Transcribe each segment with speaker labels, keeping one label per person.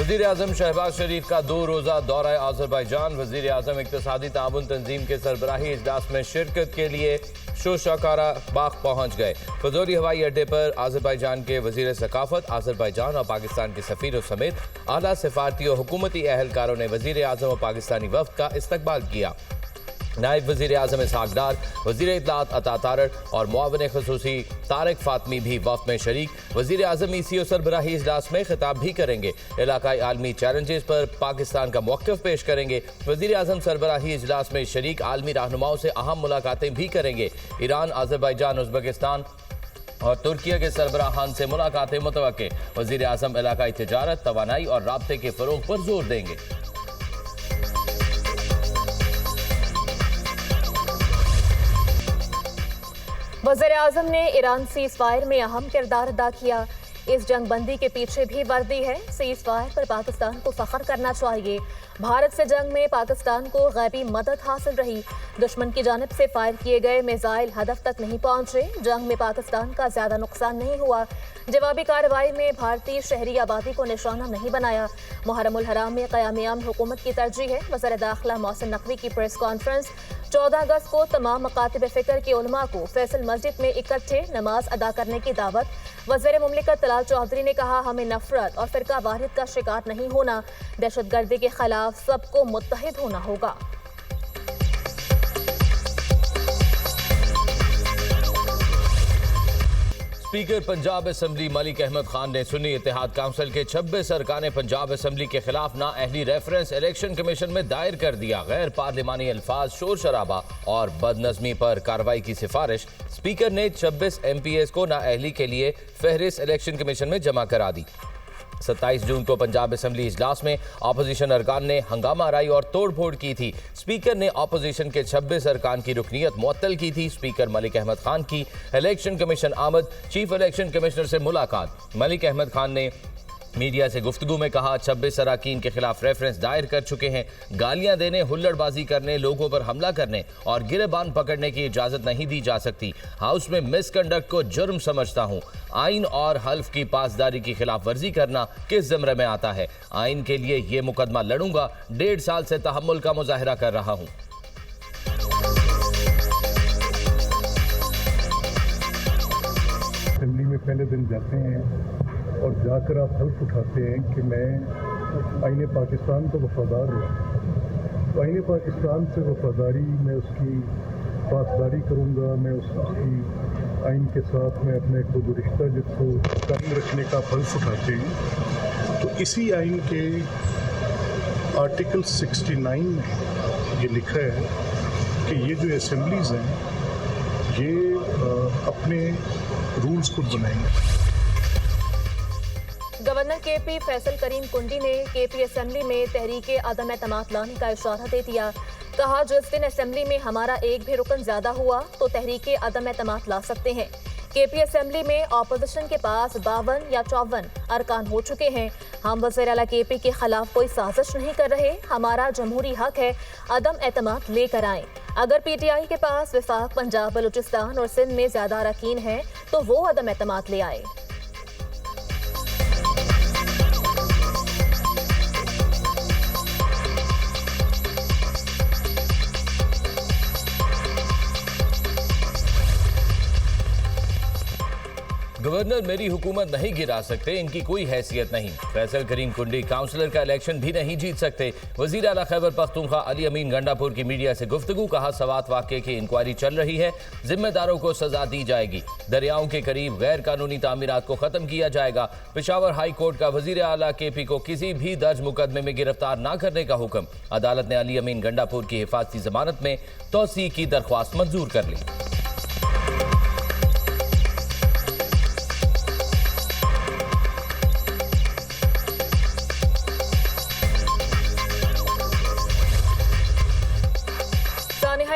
Speaker 1: वज़ीर आज़म शहबाज शरीफ का 2 रोज़ा दौरा आज़रबाईजान। वज़ीर आज़म इक़्तिसादी ताउन तंजीम के सरबराही इजलास में शिरकत के लिए शोशाकारा बाग पहुँच गए। फजोली हवाई अड्डे पर आज़रबाईजान के वज़ीर सकाफत, आज़रबाईजान और पाकिस्तान के सफ़ीरों समेत आला सिफारती और हुकूमती अहलकारों ने वज़ीर आज़म और पाकिस्तानी वफ़द का इस्तकबाल किया। नायब वज़ीर आज़म इसहाक डार, वज़ीर इत्तलात अता तारड़ और मुआविन ख़ुसूसी तारिक फ़ातमी भी वफ़द में शरीक। वज़ीर आज़म ECO सरबराही इजलास में खिताब भी करेंगे। इलाकाई आलमी चैलेंजेस पर पाकिस्तान का मौक़िफ़ पेश करेंगे। वज़ीर आज़म सरबराही इजलास में शरीक आलमी रहनुमाओं से अहम मुलाकातें भी करेंगे। ईरान, आज़रबाईजान, उज़्बेकिस्तान और तुर्किया के सरबराहान से मुलाकातें मुतवक्के। वज़ीर आज़म इलाकाई तिजारत, तवानाई और राब्ते के फ़रोग़ पर जोर देंगे।
Speaker 2: वज़ीर आज़म ने ईरान सीज़ फायर में अहम किरदार अदा किया। इस जंग बंदी के पीछे भी वर्दी है। सीज़ फायर पर पाकिस्तान को फख्र करना चाहिए। भारत से जंग में पाकिस्तान को गैबी मदद हासिल रही। दुश्मन की जानिब से फायर किए गए मिसाइल हदफ तक नहीं पहुंचे। जंग में पाकिस्तान का ज्यादा नुकसान नहीं हुआ। जवाबी कार्रवाई में भारतीय शहरी आबादी को निशाना नहीं बनाया। मुहर्रमुल हराम में क़याम हुकूमत की तरजीह है। वज़ीर दाखिला मोहसिन नकवी की प्रेस कॉन्फ्रेंस। 14 अगस्त को तमाम मकातिब फ़िक्र के उलमा को फैसल मस्जिद में इकट्ठे नमाज अदा करने की दावत। वज़ीर मुमलिकत तलाल चौधरी ने कहा, हमें नफरत और फ़िरका वाहिद का शिकार नहीं होना। दहशतगर्दी के खिलाफ सबको मुत्तहिद होना होगा।
Speaker 1: स्पीकर पंजाब असम्बली मलिक अहमद खान ने सुन्नी इत्तेहाद काउंसिल के 26 अरकान पंजाब असम्बली के खिलाफ नाअहली रेफरेंस इलेक्शन कमीशन में दायर कर दिया। गैर पार्लिमानी अल्फाज, शोर शराबा और बदनज़मी पर कार्रवाई की सिफारिश। स्पीकर ने 26 MPs को नाअहली के लिए फहरिस्त इलेक्शन कमीशन में जमा करा दी। 27 जून को पंजाब असम्बली इजलास में अपोजिशन अरकान ने हंगामा आराई और तोड़ फोड़ की थी। स्पीकर ने अपोजिशन के 26 अरकान की रुकनीत मुअत्तल की थी। स्पीकर मलिक अहमद खान की इलेक्शन कमीशन आमद। चीफ इलेक्शन कमिश्नर से मुलाकात। मलिक अहमद खान ने मीडिया से गुफ्तगू में कहा, 26 अरकान के खिलाफ रेफरेंस दायर कर चुके हैं। गालियां देने, हुल्लड़बाजी करने, लोगों पर हमला करने और गिरेबान पकड़ने की इजाजत नहीं दी जा सकती। हाउस में मिसकंडक्ट को जुर्म समझता हूं। आइन और हल्फ की पासदारी की खिलाफ वर्जी करना किस ज़मरे में आता है। आइन के लिए ये मुकदमा लड़ूंगा। 1.5 साल से तहम्मुल का मुजाहिरा कर रहा हूं।
Speaker 3: असेंबली में पहले दिन जाते हैं और जाकर आप हल्फ उठाते हैं कि मैं आईने पाकिस्तान को वफादार हूँ। आईने पाकिस्तान से वफादारी, मैं उसकी पासदारी करूँगा। मैं उसकी आइन के साथ मैं अपने खुद रिश्ता जिसको कायम रखने का हल्फ उठाते हैं। तो इसी आइन के आर्टिकल 69 में ये लिखा है कि ये जो असेंबलीज हैं ये अपने रूल्स खुद बनाएंगे।
Speaker 2: गवर्नर KP फैसल करीम कुंडी ने KP असेंबली में तहरीके अदम एतमाद लाने का इशारा दे दिया। कहा, जिस दिन असेंबली में हमारा एक भी रुकन ज्यादा हुआ तो तहरीके अदम एतमाद ला सकते हैं। KP असेंबली में अपोजिशन के पास 52 या 54 अरकान हो चुके हैं। हम वज़ीर आला KP के खिलाफ कोई साजिश नहीं कर रहे। हमारा जमहूरी हक है अदम एतमाद लेकर आएं। अगर PTI के पास वफाक, पंजाब, बलूचिस्तान और सिंध में ज्यादा अरकान हैं तो वो अदम एतमाद ले आए।
Speaker 1: गवर्नर मेरी हुकूमत नहीं गिरा सकते, इनकी कोई हैसियत नहीं। फैसल करीम कुंडी काउंसलर का इलेक्शन भी नहीं जीत सकते। वज़ीर आला खैबर पख्तूनख्वा अली अमीन गंडापुर की मीडिया से गुफ्तगू। कहा, सवात वाक़े की इंक्वायरी चल रही है, जिम्मेदारों को सजा दी जाएगी। दरियाओं के करीब गैर कानूनी तामीरात को ख़त्म किया जाएगा। पेशावर हाई कोर्ट का वज़ीर आला KP को किसी भी दर्ज मुकदमे में गिरफ्तार न करने का हुक्म। अदालत ने अली अमीन गंडापुर की हिफाजती जमानत में तौसीक़ की दरख्वास्त मंजूर कर ली।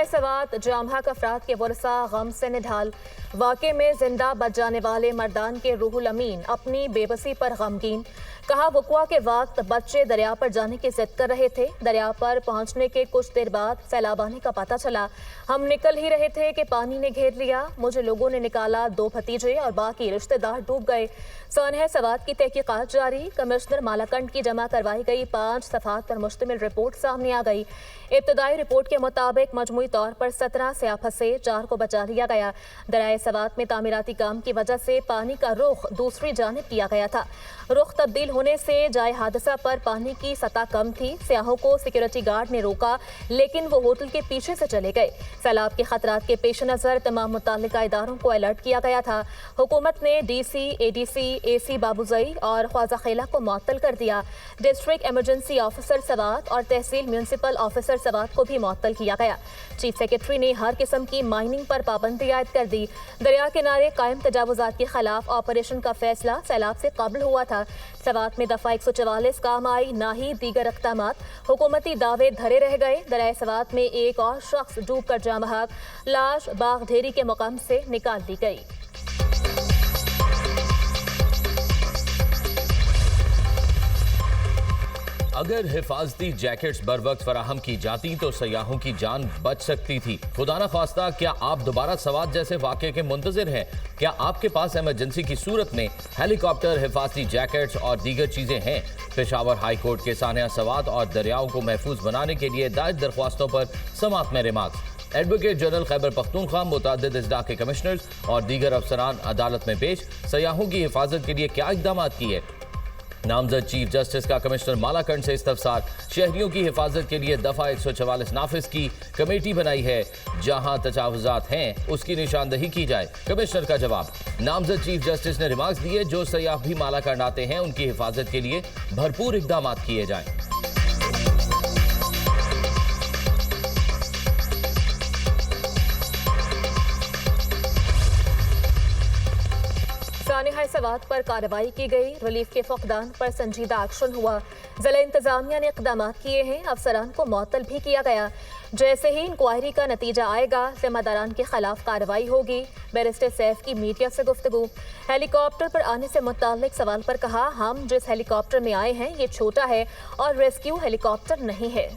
Speaker 2: सवात जामहा अफराद के वरसा गम से निढाल। वाकई में जिंदा बच जाने वाले मर्दान के रूहुल अमीन अपनी बेबसी पर गमगीन। कहा वक़्वा के वक्त बच्चे दरिया पर जाने की जिद कर रहे थे। दरिया पर पहुंचने के कुछ देर बाद सैलाब आने का पता चला। हम निकल ही रहे थे कि पानी ने घेर लिया। मुझे लोगों ने निकाला, 2 भतीजे और बाकी रिश्तेदार डूब गए। सानह सवात की तहकीकात जारी। कमिश्नर मालाकंड की जमा करवाई गई 5 सफ़ात पर मुश्तमिल रिपोर्ट सामने आ गई। इब्तदाई रिपोर्ट के मुताबिक मजमूई तौर पर 17 से फंसे, 4 को बचा लिया गया। दरियाए सवात में तामीराती काम की वजह से पानी का रुख दूसरी जानिब किया गया था। रुख तब्दील होने से जाए हादसा पर पानी की सतह कम थी। सियाहों को सिक्योरिटी गार्ड ने रोका, लेकिन वो होटल के पीछे से चले गए। सैलाब के खतरात के पेश नज़र तमाम मुताल्लिका इदारों को अलर्ट किया गया था। हुकूमत ने DC, ADC, AC बाबूजई और ख्वाजा खेला को मुअत्तल कर दिया। डिस्ट्रिक्ट इमरजेंसी ऑफिसर सवात और तहसील म्यूनसिपल ऑफिसर सवात को भी मुअत्तल किया गया। चीफ सेक्रेटरी ने हर किस्म की माइनिंग पर पाबंदी आयद कर दी। दरिया किनारे कायम तजावुजात के खिलाफ ऑपरेशन का फैसला सैलाब से कबल हुआ था। सवात में दफा 144 काम आई, ना ही दीगर इक़दामात। हुकूमती दावे धरे रह गए। दरिया सवात में एक और शख्स डूब कर जाँ बहक, लाश बाग ढेरी के मुकाम से निकाल दी गई।
Speaker 1: अगर हिफाजती जैकेट्स बर वक्त फराहम की जाती तो सयाहों की जान बच सकती थी। खुदा न खास्ता, क्या आप दोबारा सवात जैसे वाक़े के मुंतज़िर हैं? क्या आपके पास इमरजेंसी की सूरत में हेलीकॉप्टर, हिफाजती जैकेट्स और दीगर चीज़ें हैं? पेशावर हाई कोर्ट के सानिया सवात और दरियाओं को महफूज बनाने के लिए दायर दरख्वास्तों पर समाअत में remarks. Advocate general Khyber Pakhtunkhwa मुतअद्दिद अजला के कमिश्नर्स और दीगर अफसरान अदालत में पेश। सयाहों की हिफाजत के लिए क्या इक़दाम किए? नामजद चीफ जस्टिस का कमिश्नर मालाकंड से इस्तफसार। शहरियों की हिफाजत के लिए दफा 144 नाफिज की कमेटी बनाई है। जहां तजावुजात हैं उसकी निशानदही की जाए। कमिश्नर का जवाब। नामजद चीफ जस्टिस ने रिमार्क्स दिए, जो सयाह भी मालाकंड आते हैं उनकी हिफाजत के लिए भरपूर इक़दाम किए जाएं।
Speaker 2: सानिहा सवात पर कार्रवाई की गई। रिलीफ के फकदान पर संजीदा एक्शन हुआ। जिला इंतजामिया ने इक़दाम किए हैं। अफसरान को मुअत्तल भी किया गया। जैसे ही इंक्वायरी का नतीजा आएगा, जिम्मेदारान के खिलाफ कार्रवाई होगी। बैरिस्टर सैफ की मीडिया से गुफ्तगू। हेलीकॉप्टर पर आने से मुताल्लिक सवाल पर कहा, हम जिस हेलीकॉप्टर में आए हैं ये छोटा है और रेस्क्यू हेलीकॉप्टर नहीं है।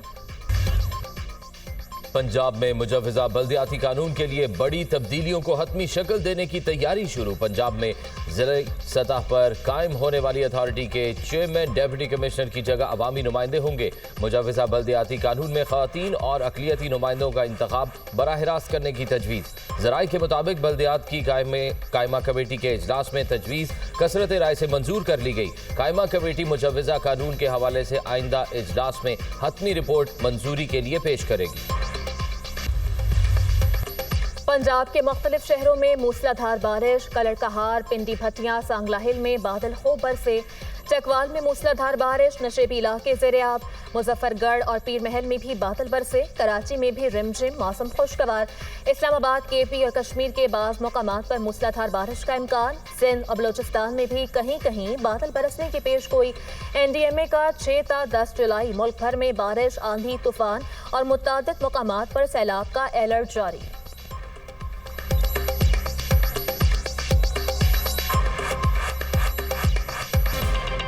Speaker 1: पंजाब में मुजव्वज़ा बल्दियाती कानून के लिए बड़ी तब्दीलियों को हतमी शक्ल देने की तैयारी शुरू। पंजाब में ज़िला सतह पर कायम होने वाली अथॉरिटी के चेयरमैन, डिप्टी कमिश्नर की जगह अवामी नुमाइंदे होंगे। मुजव्वज़ा बल्दियाती कानून में ख़वातीन और अक़लियती नुमाइंदों का इंतखाब बराह रास्त करने की तजवीज़। ज़राए के मुताबिक बल्दियात की कायमा कमेटी के इजलास में तजवीज़ कसरत राय से मंजूर कर ली गई। कायमा कमेटी मुजव्वज़ा कानून के हवाले से आइंदा इजलास में हतमी रिपोर्ट मंजूरी के लिए पेश करेगी।
Speaker 2: पंजाब के मुख्तलिफ शहरों में मूसलाधार बारिश। कलड़कहार, पिंडी भटिया, सांगला हिल में बादल खूब बरसे। चकवाल में मूसलाधार बारिश। नशेबी इलाके ज़ेर-ए-आब। मुजफ्फरगढ़ और पीर महल में भी बादल बरसे। कराची में भी रिमझिम मौसम खुशगवार। इस्लामाबाद, KP और कश्मीर के बाज़ मकामात पर मूसलाधार बारिश का इम्कान। सिंध और बलोचिस्तान में भी कहीं कहीं बादल बरसने की पेशगोई। NDMA का 6 ta 10 जुलाई मुल्क भर में बारिश, आंधी, तूफान और मुतादिद मकामात पर सैलाब का अलर्ट जारी।